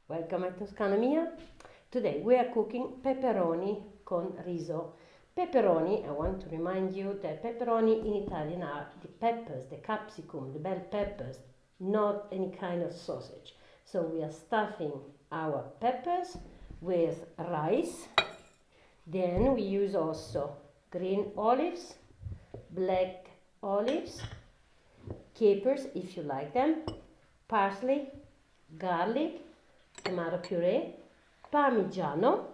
Welcome at Toscana Mia. Today we are cooking pepperoni con riso. Pepperoni, I want to remind you that pepperoni in Italian are the peppers, the capsicum, the bell peppers, not any kind of sausage. So we are stuffing our peppers with rice. Then we use also green olives, black olives, capers if you like them, parsley, garlic, tomato puree, parmigiano,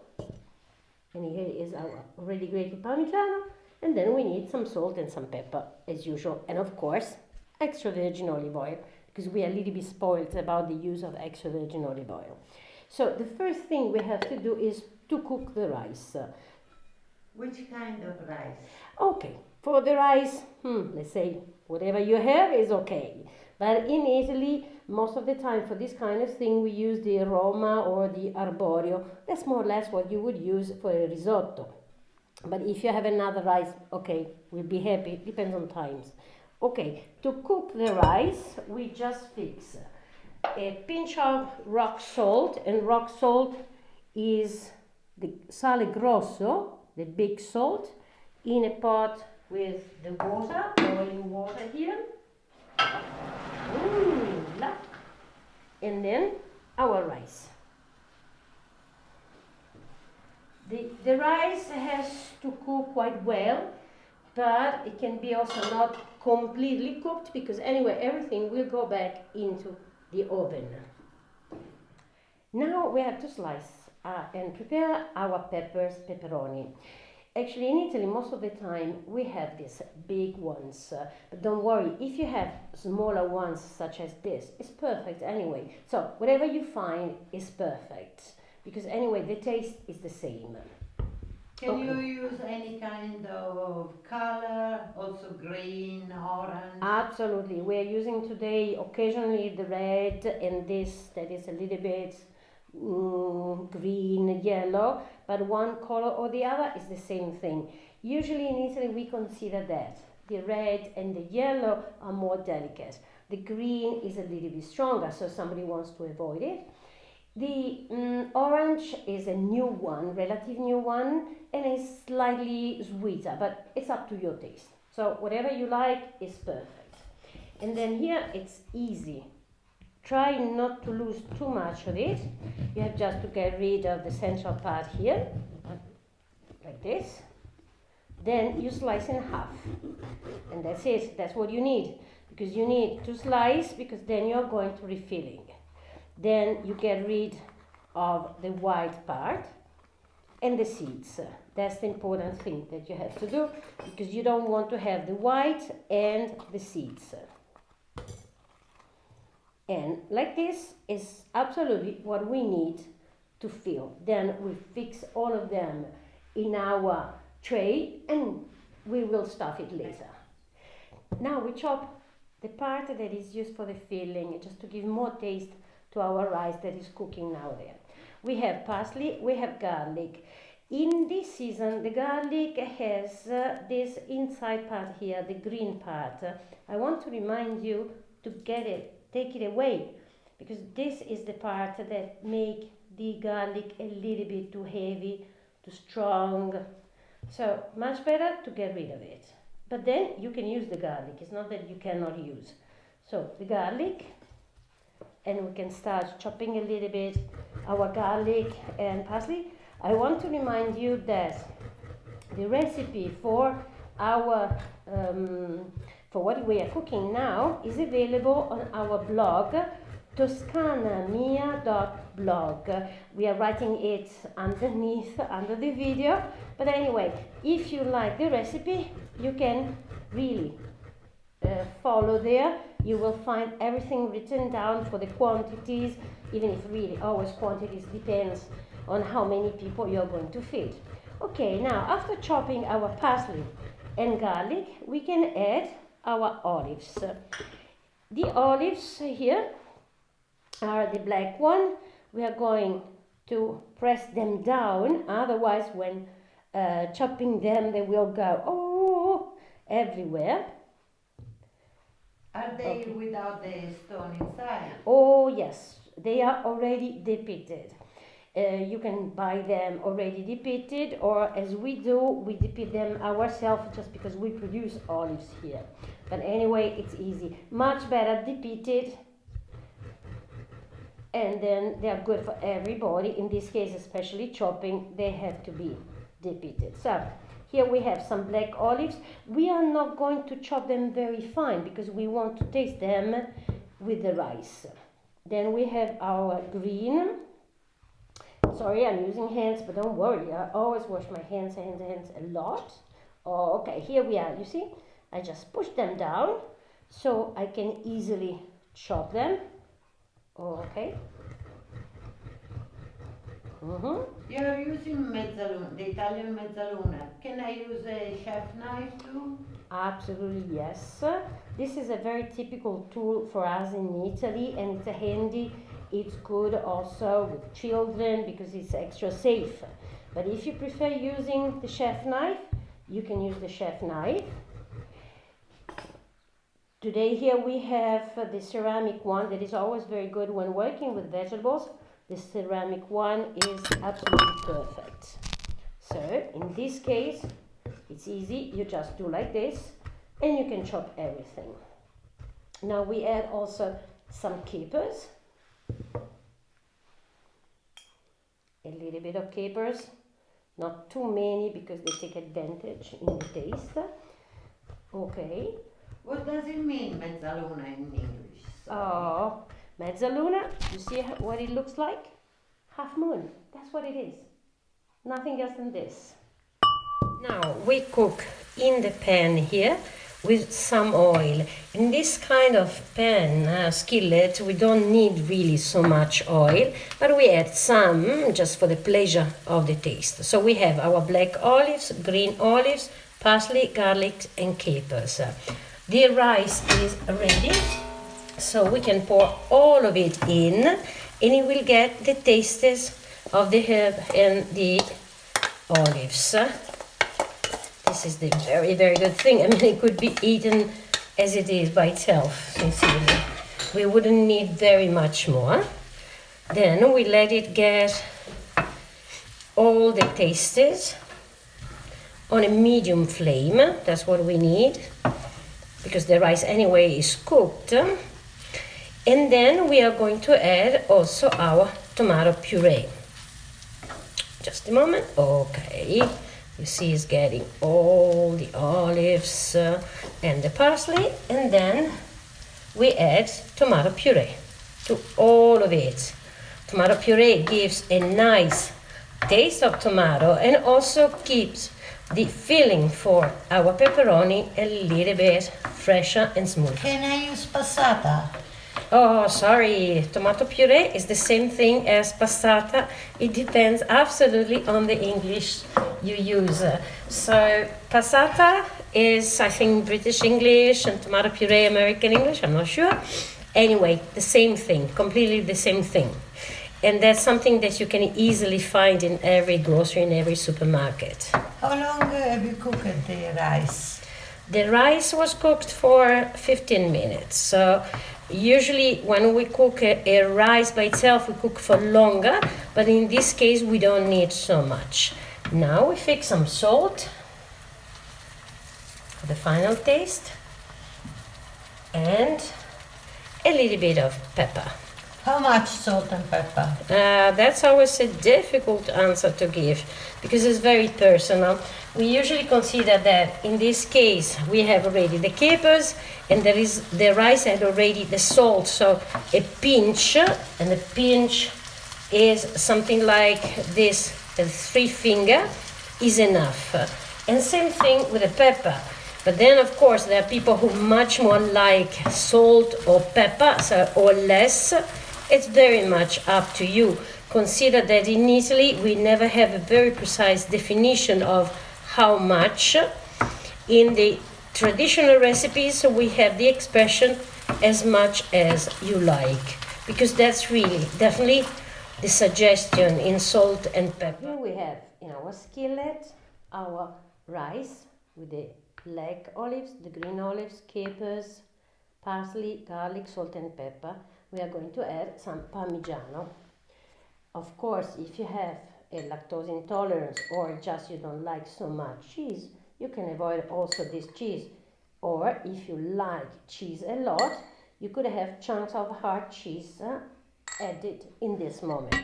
and here is our already grated parmigiano, and then we need some salt and some pepper as usual, and of course extra virgin olive oil, because we are a little bit spoiled about the use of extra virgin olive oil. So the first thing we have to do is to cook the rice. Which kind of rice? Okay, for the rice, let's say whatever you have is okay. But in Italy, most of the time for this kind of thing, we use the Roma or the arborio. That's more or less what you would use for a risotto. But if you have another rice, okay, we'll be happy. Depends on times. Okay, to cook the rice, we just fix a pinch of rock salt, and rock salt is the sale grosso, the big salt, in a pot with the water, boiling water here. And then our rice. The rice has to cook quite well, but it can be also not completely cooked, because anyway everything will go back into the oven. Now we have to slice and prepare our pepperoni. Actually, in Italy, most of the time we have these big ones, but don't worry, if you have smaller ones such as this, it's perfect anyway. So whatever you find is perfect, because anyway the taste is the same. Can you use any kind of color, also green, orange? Absolutely, we are using today occasionally the red, and this that is a little bit green, yellow, but one color or the other is the same thing. Usually in Italy we consider that the red and the yellow are more delicate. The green is a little bit stronger, so somebody wants to avoid it. The orange is a new one, relative new one, and is slightly sweeter, but it's up to your taste. So whatever you like is perfect. And then here it's easy. Try not to lose too much of it. You have just to get rid of the central part here, like this. Then you slice in half, and that's it. That's what you need, because you need to slice, because then you're going to refilling. Then you get rid of the white part and the seeds. That's the important thing that you have to do, because you don't want to have the white and the seeds. And like this is absolutely what we need to fill. Then we fix all of them in our tray, and we will stuff it later. Now we chop the part that is used for the filling, just to give more taste to our rice that is cooking now there. We have parsley, we have garlic. In this season, the garlic has this inside part here, the green part. I want to remind you to take it away, because this is the part that make the garlic a little bit too heavy, too strong. So much better to get rid of it. But then you can use the garlic. It's not that you cannot use. So the garlic, and we can start chopping a little bit our garlic and parsley. I want to remind you that the recipe for our for what we are cooking now is available on our blog, toscanamia.blog. We are writing it underneath, under the video. But anyway, if you like the recipe, you can really follow there. You will find everything written down for the quantities, even if really always quantities depends on how many people you're going to feed. Okay, now after chopping our parsley and garlic, we can add our olives. The olives here are the black one. We are going to press them down, otherwise when chopping them they will go everywhere. Are they without the stone inside? Oh yes, They are already depicted. You can buy them already depicted, or as we do, we depict them ourselves just because we produce olives here. But anyway, it's easy. Much better depicted, and then they are good for everybody. In this case, especially chopping, they have to be depicted. So here we have some black olives. We are not going to chop them very fine because we want to taste them with the rice. Then we have our green. Sorry, I'm using hands, but don't worry. I always wash my hands a lot. Oh, okay, here we are. You see, I just push them down so I can easily chop them. Okay. You're using mezzaluna, the Italian mezzaluna. Can I use a chef knife too? Absolutely, yes. This is a very typical tool for us in Italy, and it's a handy. It's good also with children because it's extra safe. But if you prefer using the chef knife, you can use the chef knife. Today here we have the ceramic one that is always very good when working with vegetables. The ceramic one is absolutely perfect. So in this case, it's easy. You just do like this and you can chop everything. Now we add also some capers. A little bit of capers, not too many because they take advantage in the taste. Okay. What does it mean, mezzaluna in English? Oh, mezzaluna, you see what it looks like? Half moon, that's what it is. Nothing else than this. Now we cook in the pan here with some oil. In this kind of pan, skillet, we don't need really so much oil, but we add some just for the pleasure of the taste. So we have our black olives, green olives, parsley, garlic and capers. The rice is ready, so we can pour all of it in and it will get the tastes of the herb and the olives. This is the very, very good thing. I mean, it could be eaten as it is by itself, sincerely. We wouldn't need very much more. Then we let it get all the tastes on a medium flame. That's what we need, because the rice anyway is cooked. And then we are going to add also our tomato puree. Just a moment. Okay. You see it's getting all the olives and the parsley, and then we add tomato puree to all of it. Tomato puree gives a nice taste of tomato and also keeps the filling for our pepperoni a little bit fresher and smoother. Can I use passata? Oh, sorry, tomato puree is the same thing as passata. It depends absolutely on the English you use. So passata is, I think, British English, and tomato puree American English, I'm not sure. Anyway, the same thing, completely the same thing. And that's something that you can easily find in every grocery, in every supermarket. How long have you cooked the rice? The rice was cooked for 15 minutes. So usually when we cook a rice by itself, we cook for longer, but in this case we don't need so much. Now we fix some salt for the final taste and a little bit of pepper. How much salt and pepper? That's always a difficult answer to give because it's very personal. We usually consider that in this case we have already the capers and there is the rice had already the salt, so a pinch, and a pinch is something like this, a 3 finger is enough. And same thing with the pepper. But then of course there are people who much more like salt or pepper, so, or less. It's very much up to you. Consider that in Italy we never have a very precise definition of how much. In the traditional recipes we have the expression as much as you like, because that's really definitely the suggestion in salt and pepper. Here we have in our skillet our rice with the black olives, the green olives, capers, parsley, garlic, salt and pepper. We are going to add some Parmigiano. Of course, if you have a lactose intolerance or just you don't like so much cheese, you can avoid also this cheese. Or if you like cheese a lot, you could have chunks of hard cheese added in this moment.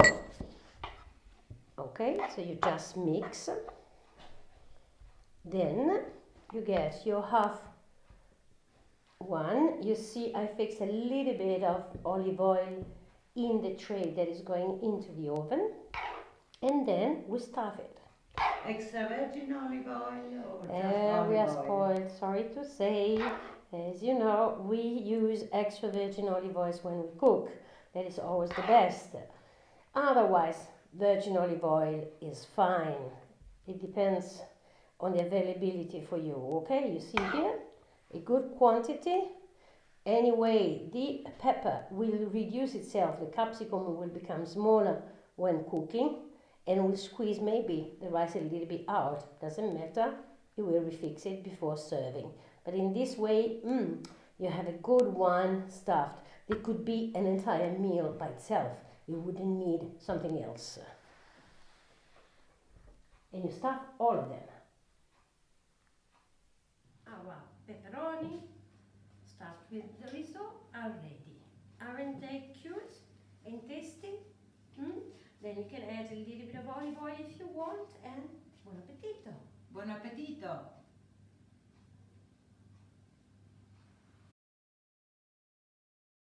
Okay, so you just mix. Then you get your half one. You see I fix a little bit of olive oil in the tray that is going into the oven, and then we stuff it. Extra virgin olive oil or just We are olive oil? spoiled, sorry to say. As you know, we use extra virgin olive oil when we cook. That is always the best. Otherwise, virgin olive oil is fine. It depends on the availability for you. Okay, you see here a good quantity. Anyway, the pepper will reduce itself. The capsicum will become smaller when cooking, and will squeeze maybe the rice a little bit out. Doesn't matter. You will refix it before serving. But in this way, you have a good one stuffed. It could be an entire meal by itself. You wouldn't need something else. And you stuff all of them. Our pepperoni stuffed with the riso are ready. Aren't they cute and tasty? Then you can add a little bit of olive oil if you want, and buon appetito. Buon appetito!